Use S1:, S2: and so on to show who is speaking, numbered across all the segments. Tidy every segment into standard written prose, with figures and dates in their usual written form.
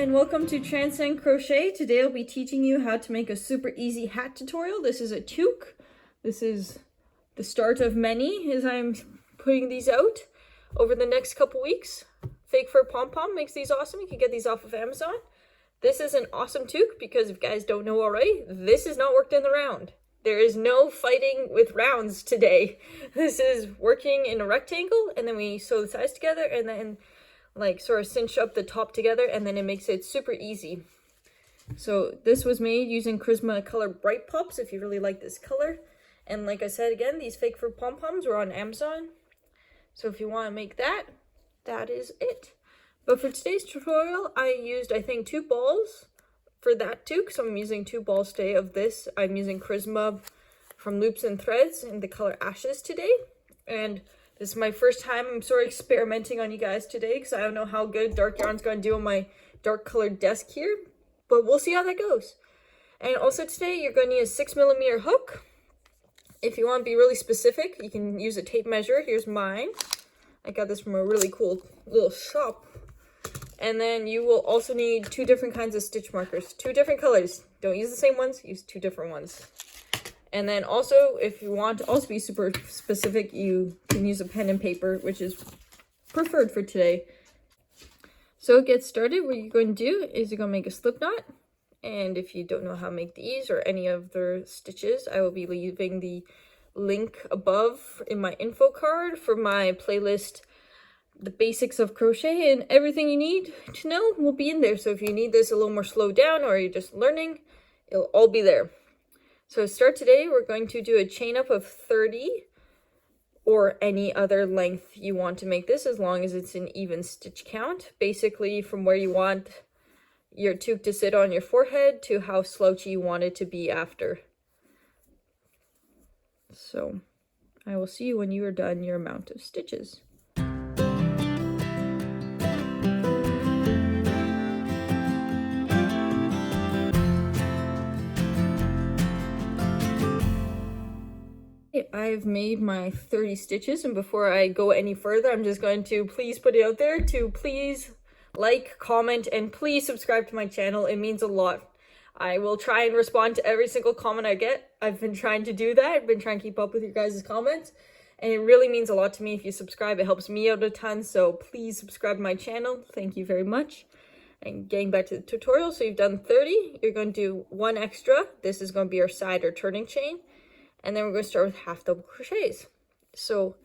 S1: and welcome to Transcend Crochet. Today I'll be teaching you how to make a super easy hat tutorial. This is a toque. This is the start of many as I'm putting these out over the next couple weeks. Fake fur pom-pom makes these awesome. You can get these off of Amazon. This is an awesome toque because if you guys don't know already, this is not worked in the round. There is no fighting with rounds today. This is working in a rectangle, and then we sew the sides together and then like sort of cinch up the top together, and then it makes it super easy. So this was made using Charisma color Bright Pops if you really like this color. And like I said again, these fake fur pom-poms were on Amazon. So if you want to make that, that is it. But for today's tutorial, I used I think 2 balls for that toque. So I'm using 2 balls today of this. I'm using Charisma from Loops and Threads in the color Ashes today. And this is my first time I'm sort of experimenting on you guys today because I don't know how good dark yarn's going to do on my dark colored desk here, but we'll see how that goes. And also today you're going to need a 6mm hook. If you want to be really specific, you can use a tape measure. Here's mine. I got this from a really cool little shop. And then you will also need 2 different kinds of stitch markers, 2 different colors. Don't use the same ones, use 2 different ones. And then also, if you want to also be super specific, you can use a pen and paper, which is preferred for today. So to get started, what you're going to do is you're going to make a slip knot. And if you don't know how to make these or any of the stitches, I will be leaving the link above in my info card for my playlist, The Basics of Crochet, and everything you need to know will be in there. So if you need this a little more slowed down or you're just learning, it'll all be there. So to start today, we're going to do a chain up of 30 or any other length you want to make this, as long as it's an even stitch count. Basically from where you want your toque to sit on your forehead to how slouchy you want it to be after. So I will see you when you are done your amount of stitches. I've made my 30 stitches, and before I go any further, I'm just going to please put it out there to please like, comment, and please subscribe to my channel. It means a lot. I will try and respond to every single comment I get. I've been trying to do that. I've been trying to keep up with your guys' comments, and it really means a lot to me if you subscribe. It helps me out a ton, so please subscribe to my channel. Thank you very much. And getting back to the tutorial, so you've done 30. You're going to do 1 extra. This is going to be our side or turning chain. And then we're going to start with half double crochets. So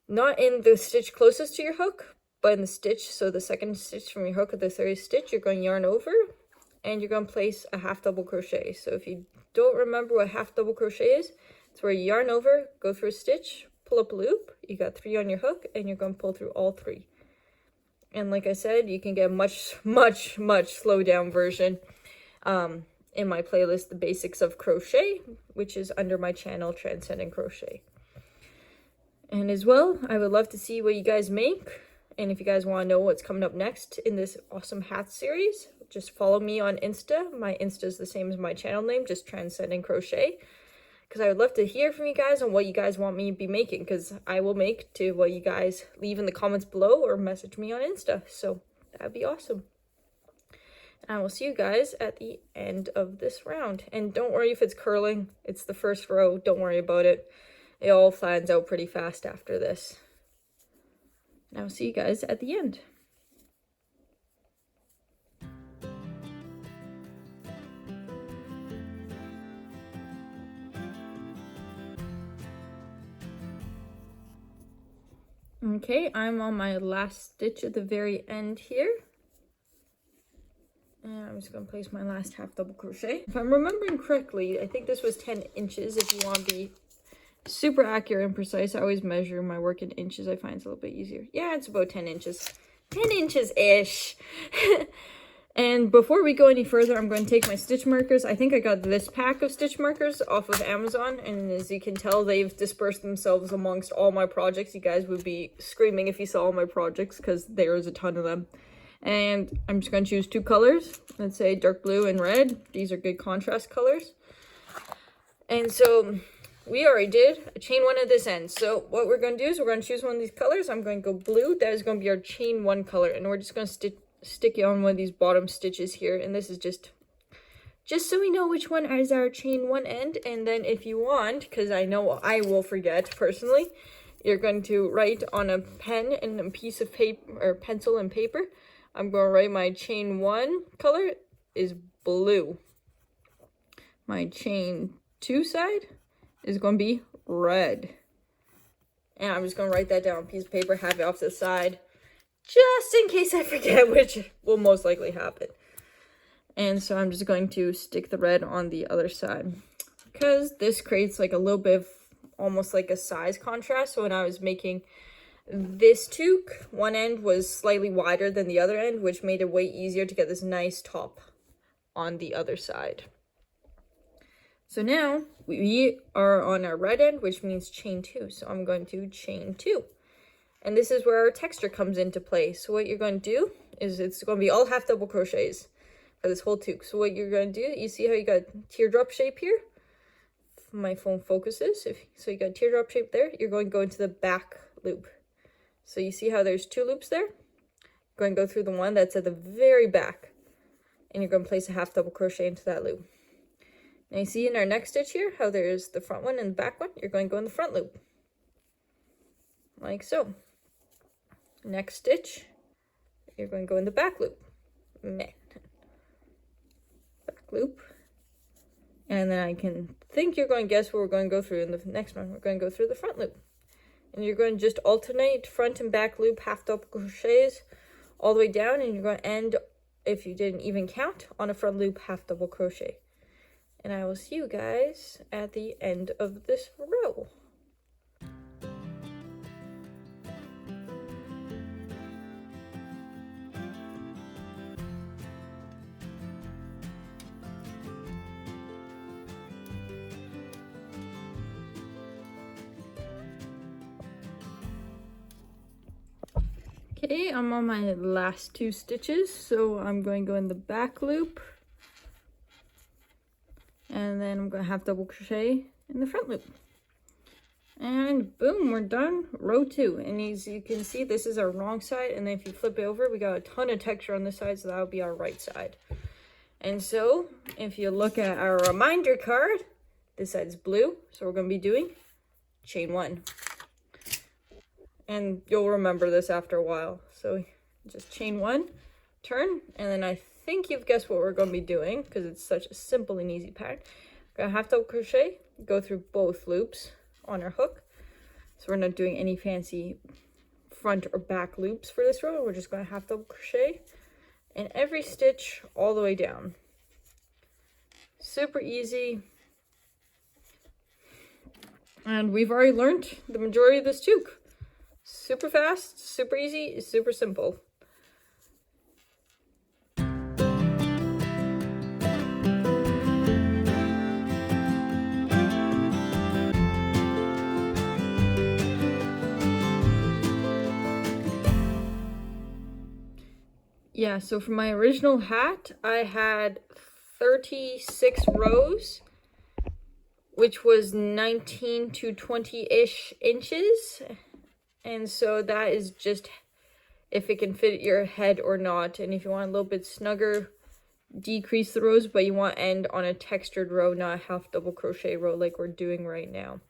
S1: not in the stitch closest to your hook, but in the stitch, so the second stitch from your hook at the 30th stitch, you're going to yarn over and you're going to place a half double crochet. So if you don't remember what half double crochet is, it's where you yarn over, go through a stitch, pull up a loop, you got 3 on your hook, and you're going to pull through all 3. And like I said, you can get a much slow down version in my playlist, The Basics of Crochet, which is under my channel, Transcend Crochet. And as well, I would love to see what you guys make. And if you guys want to know what's coming up next in this awesome hat series, just follow me on Insta. My Insta is the same as my channel name, just Transcend Crochet. Because I would love to hear from you guys on what you guys want me to be making, because I will make to what you guys leave in the comments below or message me on Insta. So that'd be awesome. I will see you guys at the end of this round. And don't worry if it's curling. It's the first row. Don't worry about it. It all flattens out pretty fast after this. And I will see you guys at the end. Okay, I'm on my last stitch at the very end here. And I'm just going to place my last half double crochet. If I'm remembering correctly, I think this was 10 inches. If you want to be super accurate and precise, I always measure my work in inches. I find it's a little bit easier. Yeah, it's about 10 inches. 10 inches-ish. And before we go any further, I'm going to take my stitch markers. I think I got this pack of stitch markers off of Amazon. And as you can tell, they've dispersed themselves amongst all my projects. You guys would be screaming if you saw all my projects because there is a ton of them. And I'm just going to choose 2 colors. Let's say dark blue and red. These are good contrast colors. And so we already did a chain 1 at this end. So what we're going to do is we're going to choose one of these colors. I'm going to go blue. That is going to be our chain 1 color. And we're just going to stick it on one of these bottom stitches here, and this is just so we know which one is our chain 1 end. And then if you want, because I know I will forget personally, you're going to write on a pen and a piece of paper, or pencil and paper. I'm going to write my chain 1 color is blue. My chain 2 side is going to be red. And I'm just going to write that down on a piece of paper, have it off to the side, just in case I forget, which will most likely happen. And so I'm just going to stick the red on the other side, because this creates like a little bit of almost like a size contrast. So when I was making this toque, one end was slightly wider than the other end, which made it way easier to get this nice top on the other side. So now we are on our red end, which means chain 2. So I'm going to chain 2. And this is where our texture comes into play. So what you're going to do is it's going to be all half double crochets for this whole toque. So what you're going to do, you see how you got teardrop shape here? My phone focuses. So you got teardrop shape there. You're going to go into the back loop. So you see how there's 2 loops there? You're going to go through the one that's at the very back. And you're going to place a half double crochet into that loop. Now you see in our next stitch here how there's the front one and the back one. You're going to go in the front loop. Like so. Next stitch, you're going to go in the back loop. Back loop. And then I can think you're going to guess what we're going to go through in the next one. We're going to go through the front loop. And you're going to just alternate front and back loop half double crochets all the way down, and you're going to end, if you didn't even count, on a front loop half double crochet. And I will see you guys at the end of this row. Okay, I'm on my last 2 stitches, so I'm going to go in the back loop, and then I'm going to half double crochet in the front loop, and boom, we're done. Row 2. And as you can see, this is our wrong side, and then if you flip it over, we got a ton of texture on this side, so that'll be our right side. And so if you look at our reminder card, this side is blue, so we're going to be doing chain 1. And you'll remember this after a while. So just chain 1, turn, and then I think you've guessed what we're going to be doing, because it's such a simple and easy pattern. We're going to half double crochet, go through both loops on our hook. So we're not doing any fancy front or back loops for this row. We're just going to half double crochet in every stitch all the way down. Super easy. And we've already learned the majority of this toque. Super fast, super easy, super simple. Yeah, so for my original hat, I had 36 rows, which was 19 to 20-ish inches. And so that is just if it can fit your head or not. And if you want a little bit snugger, decrease the rows, but you want to end on a textured row, not a half double crochet row like we're doing right now.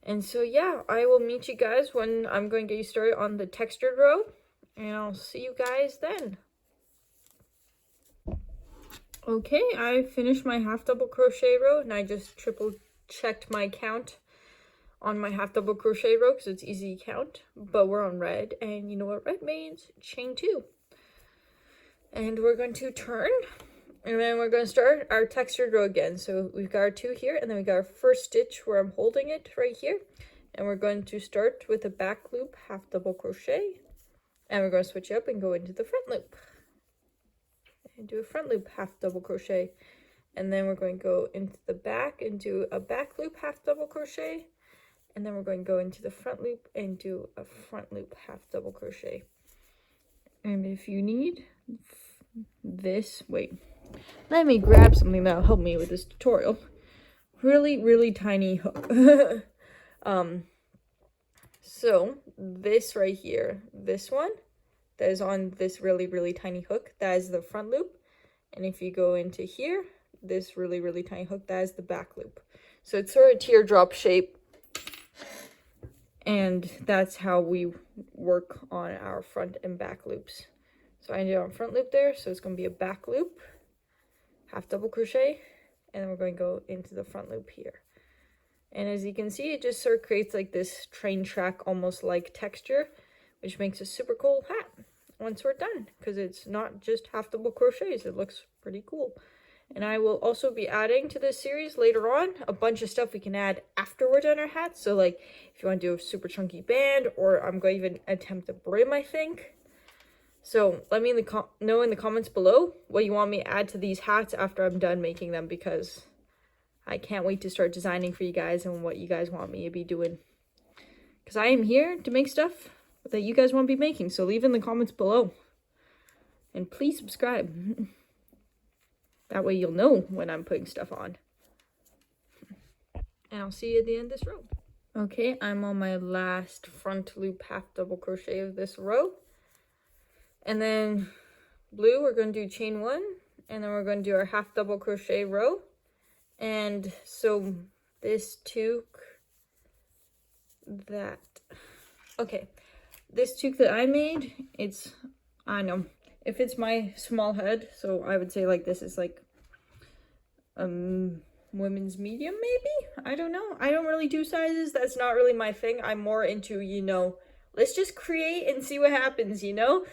S1: And so yeah, I will meet you guys when I'm going to get you started on the textured row, and I'll see you guys then. Okay, I finished my half double crochet row, and I just triple checked my count on my half double crochet row because it's easy to count, but we're on red, and you know what red means? Chain 2. And we're going to turn, and then we're going to start our textured row again. So we've got our 2 here, and then we got our first stitch where I'm holding it right here, and we're going to start with a back loop half double crochet, and we're going to switch up and go into the front loop and do a front loop half double crochet, and then we're going to go into the back and do a back loop half double crochet. And then we're going to go into the front loop and do a front loop half double crochet. And if you need this, wait, let me grab something that'll help me with this tutorial. Really, really tiny hook. So this right here, this one, that is on this really tiny hook, that is the front loop. And if you go into here, this really tiny hook, that is the back loop. So it's sort of teardrop shape. And that's how we work on our front and back loops. So I ended on front loop there, so it's going to be a back loop, half double crochet, and then we're going to go into the front loop here. And as you can see, it just sort of creates like this train track almost like texture, which makes a super cool hat once we're done, because it's not just half double crochets. It looks pretty cool. And I will also be adding to this series later on a bunch of stuff we can add after we're done our hats. So like if you want to do a super chunky band, or I'm going to even attempt a brim, I think. So let me know in the comments below what you want me to add to these hats after I'm done making them, because I can't wait to start designing for you guys and what you guys want me to be doing. Because I am here to make stuff that you guys want to be making. So leave in the comments below. And please subscribe. That way you'll know when I'm putting stuff on. And I'll see you at the end of this row. Okay, I'm on my last front loop half double crochet of this row. And then blue, we're going to do chain 1. And then we're going to do our half double crochet row. And so this toque that, okay, this toque that I made, it's, I know, if it's my small head, so I would say like this is like women's medium maybe? I don't know. I don't really do sizes. That's not really my thing. I'm more into, you know, let's just create and see what happens, you know?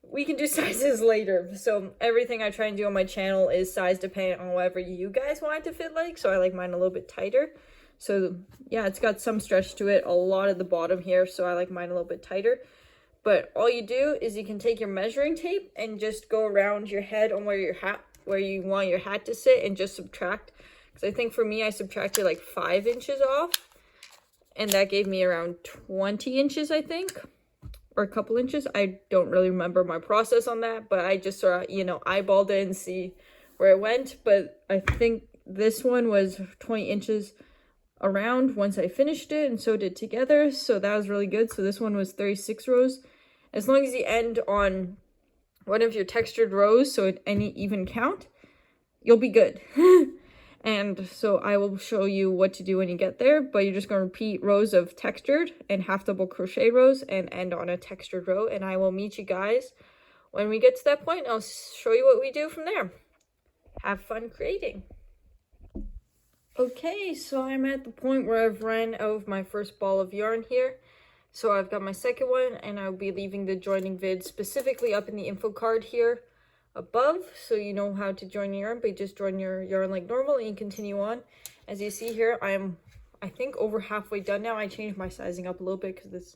S1: We can do sizes later. So everything I try and do on my channel is size dependent on whatever you guys want it to fit like. So I like mine a little bit tighter. So yeah, it's got some stretch to it, a lot at the bottom here. So I like mine a little bit tighter. But all you do is you can take your measuring tape and just go around your head on where you want your hat to sit and just subtract. Because I think for me, I subtracted like 5 inches off. And that gave me around 20 inches, I think. Or a couple inches. I don't really remember my process on that, but I just sort of, you know, eyeballed it and see where it went. But I think this one was 20 inches around once I finished it, and so did together. So that was really good. So this one was 36 rows. As long as you end on one of your textured rows, so at any even count, you'll be good. And so I will show you what to do when you get there, but you're just going to repeat rows of textured and half double crochet rows and end on a textured row. And I will meet you guys when we get to that point. I'll show you what we do from there. Have fun creating. Okay, so I'm at the point where I've run out of my first ball of yarn here. So I've got my second one, and I'll be leaving the joining vid specifically up in the info card here above, so you know how to join your yarn, but you just join your yarn like normal and you continue on. As you see here, I think over halfway done now. I changed my sizing up a little bit because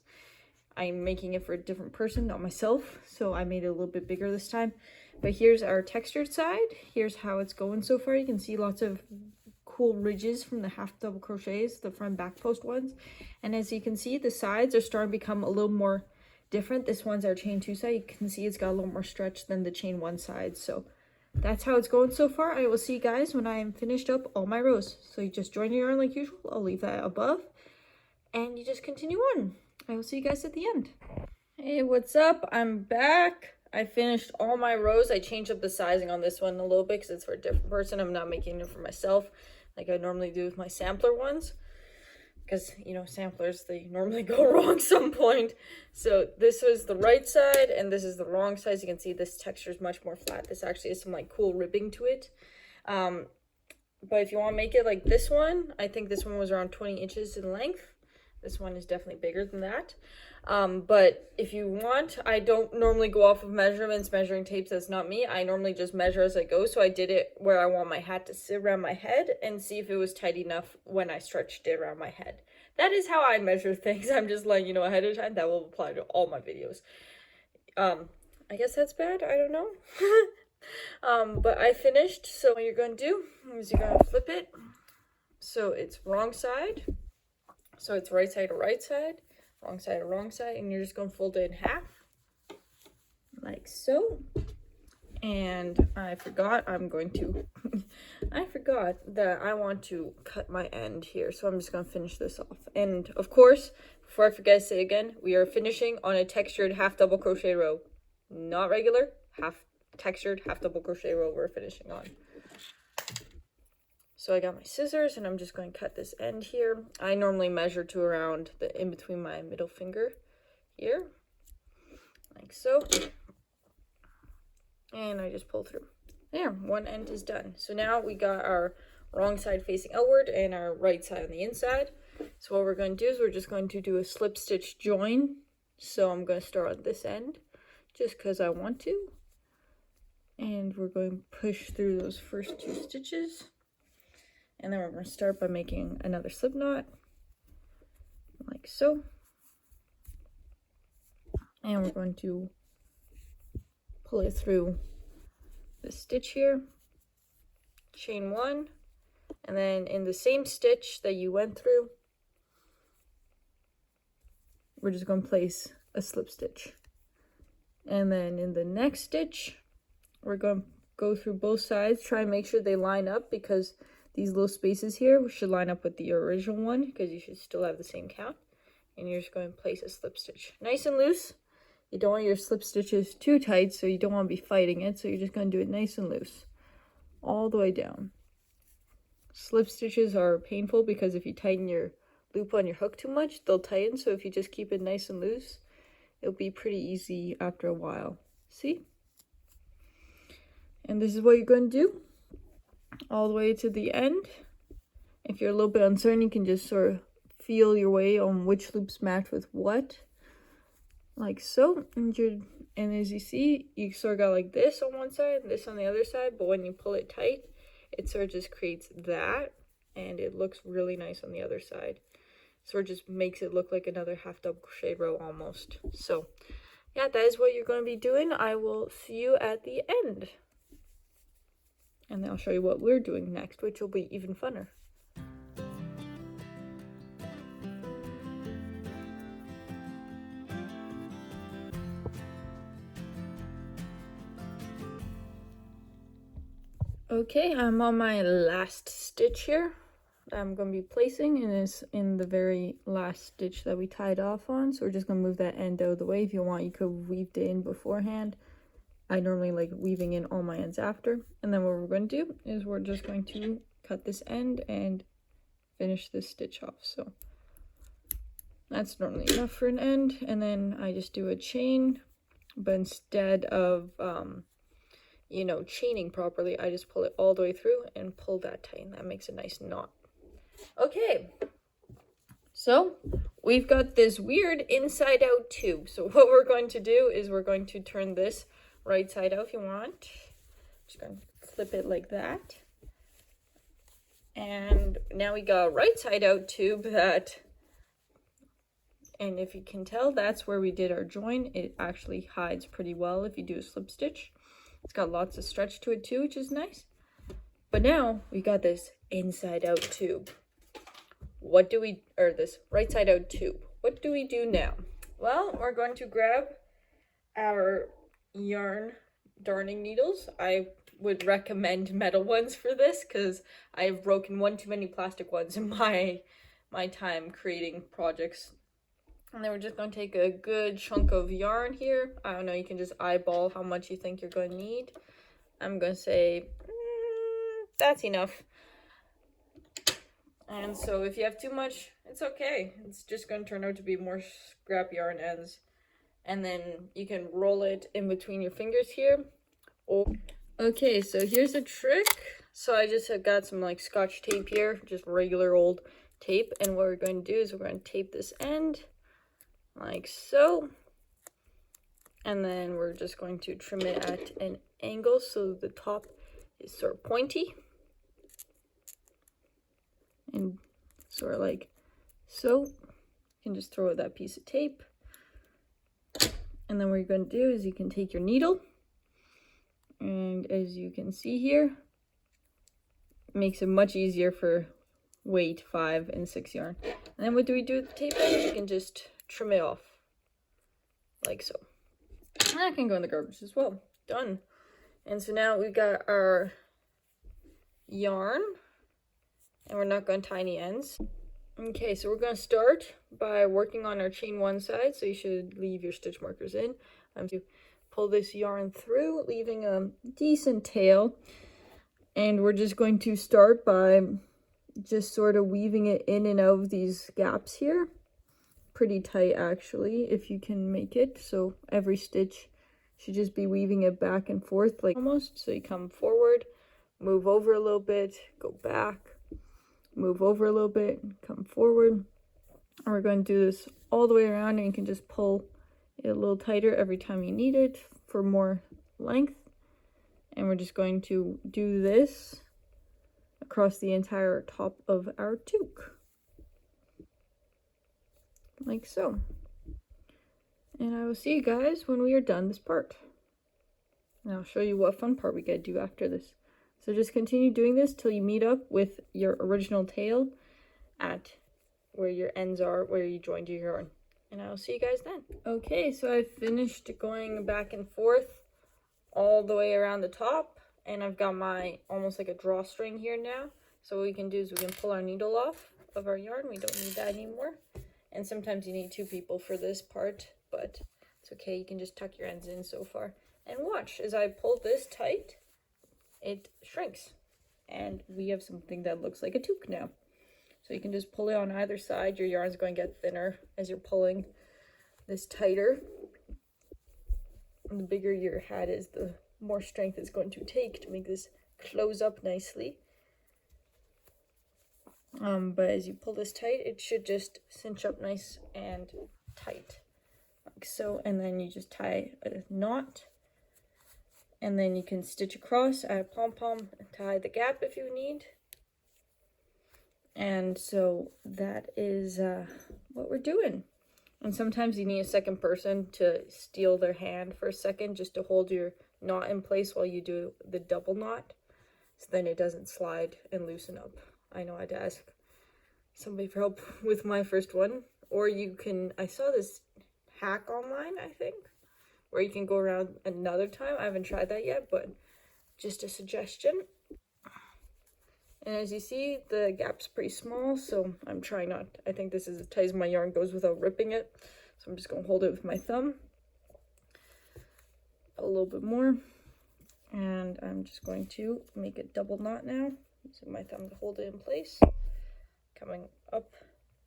S1: I'm making it for a different person, not myself, so I made it a little bit bigger this time. But here's our textured side. Here's how it's going so far. You can see lots of cool ridges from the half double crochets, the front back post ones. And as you can see, the sides are starting to become a little more different. This one's our chain 2 side. You can see it's got a little more stretch than the chain 1 side. So that's how it's going so far. I will see you guys when I am finished up all my rows. So you just join your yarn like usual. I'll leave that above and you just continue on. I will see you guys at the end. Hey, what's up? I'm back. I finished all my rows. I changed up the sizing on this one a little bit because it's for a different person. I'm not making it for myself like I normally do with my sampler ones. Because, you know, samplers, they normally go wrong some point. So this was the right side and this is the wrong side. As you can see, this texture is much more flat. This actually has some like cool ribbing to it. But if you want to make it like this one, I think this one was around 20 inches in length. This one is definitely bigger than that. But if you want, I don't normally go off of measurements, measuring tapes. That's not me. I normally just measure as I go. So I did it where I want my hat to sit around my head and see if it was tight enough when I stretched it around my head. That is how I measure things. I'm just letting you know ahead of time. That will apply to all my videos. I guess that's bad. I don't know. But I finished. So what you're going to do is you're going to flip it. So it's wrong side. So it's right side to right side, wrong side to wrong side, and you're just going to fold it in half, like so. And I forgot I forgot that I want to cut my end here, so I'm just going to finish this off. And of course, before I forget to say again, we are finishing on a textured half double crochet row. not regular, half textured, half double crochet row we're finishing on. So I got my scissors and I'm just going to cut this end here. I normally measure to around the in between my middle finger here, like so. And I just pull through. There, one end is done. So now we got our wrong side facing outward and our right side on the inside. So what we're going to do is we're just going to do a slip stitch join. So I'm going to start on this end just because I want to. And we're going to push through those first 2 stitches. And then we're going to start by making another slip knot, like so. And we're going to pull it through the stitch here, chain 1, and then in the same stitch that you went through, we're just going to place a slip stitch. And then in the next stitch, we're going to go through both sides, try and make sure they line up, because these little spaces here should line up with the original one, because you should still have the same count. And you're just going to place a slip stitch nice and loose. You don't want your slip stitches too tight, so you don't want to be fighting it, so you're just going to do it nice and loose all the way down. Slip stitches are painful because if you tighten your loop on your hook too much, they'll tighten. So if you just keep it nice and loose, it'll be pretty easy after a while. See? And this is what you're going to do all the way to the end. If you're a little bit uncertain, you can just sort of feel your way on which loops match with what, like so. And as you see, you sort of got like this on one side and this on the other side, but when you pull it tight, it sort of just creates that, and it looks really nice on the other side. Sort of just makes it look like another half double crochet row almost. So yeah, that is what you're going to be doing. I will see you at the end. And then I'll show you what we're doing next, which will be even funner. Okay, I'm on my last stitch here. I'm going to be placing, and it's in the very last stitch that we tied off on. So we're just going to move that end out of the way. If you want, you could weave it in beforehand. I normally like weaving in all my ends after. And then what we're going to do is we're just going to cut this end and finish this stitch off. So that's normally enough for an end. And then I just do a chain, but instead of you know, chaining properly, I just pull it all the way through and pull that tight, and that makes a nice knot. Okay, so we've got this weird inside out tube. So what we're going to do is we're going to turn this right side out if you want. Just going to flip it like that. And now we got a right side out tube that, and if you can tell, that's where we did our join. It actually hides pretty well if you do a slip stitch. It's got lots of stretch to it too, which is nice. But now we got this inside out tube. What do we, or this right side out tube. What do we do now? Well, we're going to grab our yarn darning needles. I would recommend metal ones for this because I've broken one too many plastic ones in my time creating projects. And then we're just going to take a good chunk of yarn here. I don't know, you can just eyeball how much you think you're going to need. I'm going to say, that's enough. And so if you have too much, it's okay. It's just going to turn out to be more scrap yarn ends. And then you can roll it in between your fingers here. Okay, so here's a trick. So I just have got some like Scotch tape here, just regular old tape. And what we're going to do is we're going to tape this end like so. And then we're just going to trim it at an angle so the top is sort of pointy. And sort of like so. You can just throw that piece of tape. And then what you're going to do is you can take your needle, and as you can see here, it makes it much easier for weight 5 and 6 yarn. And then what do we do with the tape end? You can just trim it off like so. And that can go in the garbage as well. Done. And so now we've got our yarn, and we're not going to tie any ends. Okay, so we're going to start by working on our chain one side, so you should leave your stitch markers in. To pull this yarn through, leaving a decent tail. And we're just going to start by just sort of weaving it in and out of these gaps here. Pretty tight actually, if you can make it. So every stitch should just be weaving it back and forth, like almost. So you come forward, move over a little bit, go back, move over a little bit, come forward. And we're going to do this all the way around, and you can just pull it a little tighter every time you need it for more length. And we're just going to do this across the entire top of our toque, like so. And I will see you guys when we are done this part. And I'll show you what fun part we gotta do after this. So just continue doing this till you meet up with your original tail at where your ends are, where you joined your yarn. And I will see you guys then. Okay, so I finished going back and forth all the way around the top, and I've got my almost like a drawstring here now. So what we can do is we can pull our needle off of our yarn. We don't need that anymore. And sometimes you need two people for this part, but it's okay. You can just tuck your ends in so far. And watch, as I pull this tight, it shrinks. And we have something that looks like a toque now. So you can just pull it on either side. Your yarn's going to get thinner as you're pulling this tighter. And the bigger your hat is, the more strength it's going to take to make this close up nicely. But as you pull this tight, it should just cinch up nice and tight, like so. And then you just tie a knot, and then you can stitch across, add a pom-pom, and tie the gap if you need. And so that is what we're doing. And sometimes you need a second person to steal their hand for a second just to hold your knot in place while you do the double knot, so then it doesn't slide and loosen up. I know I had to ask somebody for help with my first one. Or you can, I saw this hack online, I think, where you can go around another time. I haven't tried that yet, but just a suggestion. And as you see, the gap's pretty small, so I'm trying not, I think this is as tight as my yarn goes without ripping it. So I'm just going to hold it with my thumb a little bit more. And I'm just going to make a double knot now, using my thumb to hold it in place. Coming up,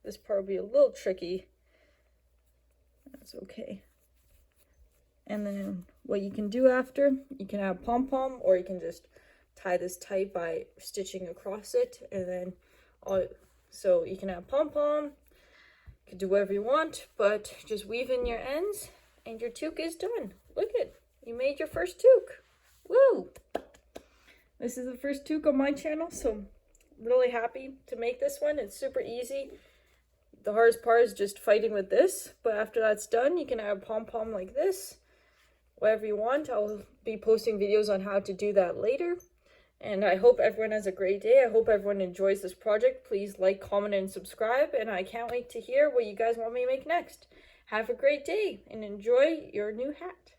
S1: this part will be a little tricky. That's okay. And then what you can do after, you can add pom-pom, or you can just tie this tight by stitching across it. And then so you can add pom-pom, you can do whatever you want, but just weave in your ends and your toque is done. Look at, you made your first toque. Woo! This is the first toque on my channel, so I'm really happy to make this one. It's super easy. The hardest part is just fighting with this, but after that's done, you can add pom-pom like this, whatever you want. I'll be posting videos on how to do that later. And I hope everyone has a great day. I hope everyone enjoys this project. Please like, comment, and subscribe. And I can't wait to hear what you guys want me to make next. Have a great day and enjoy your new hat.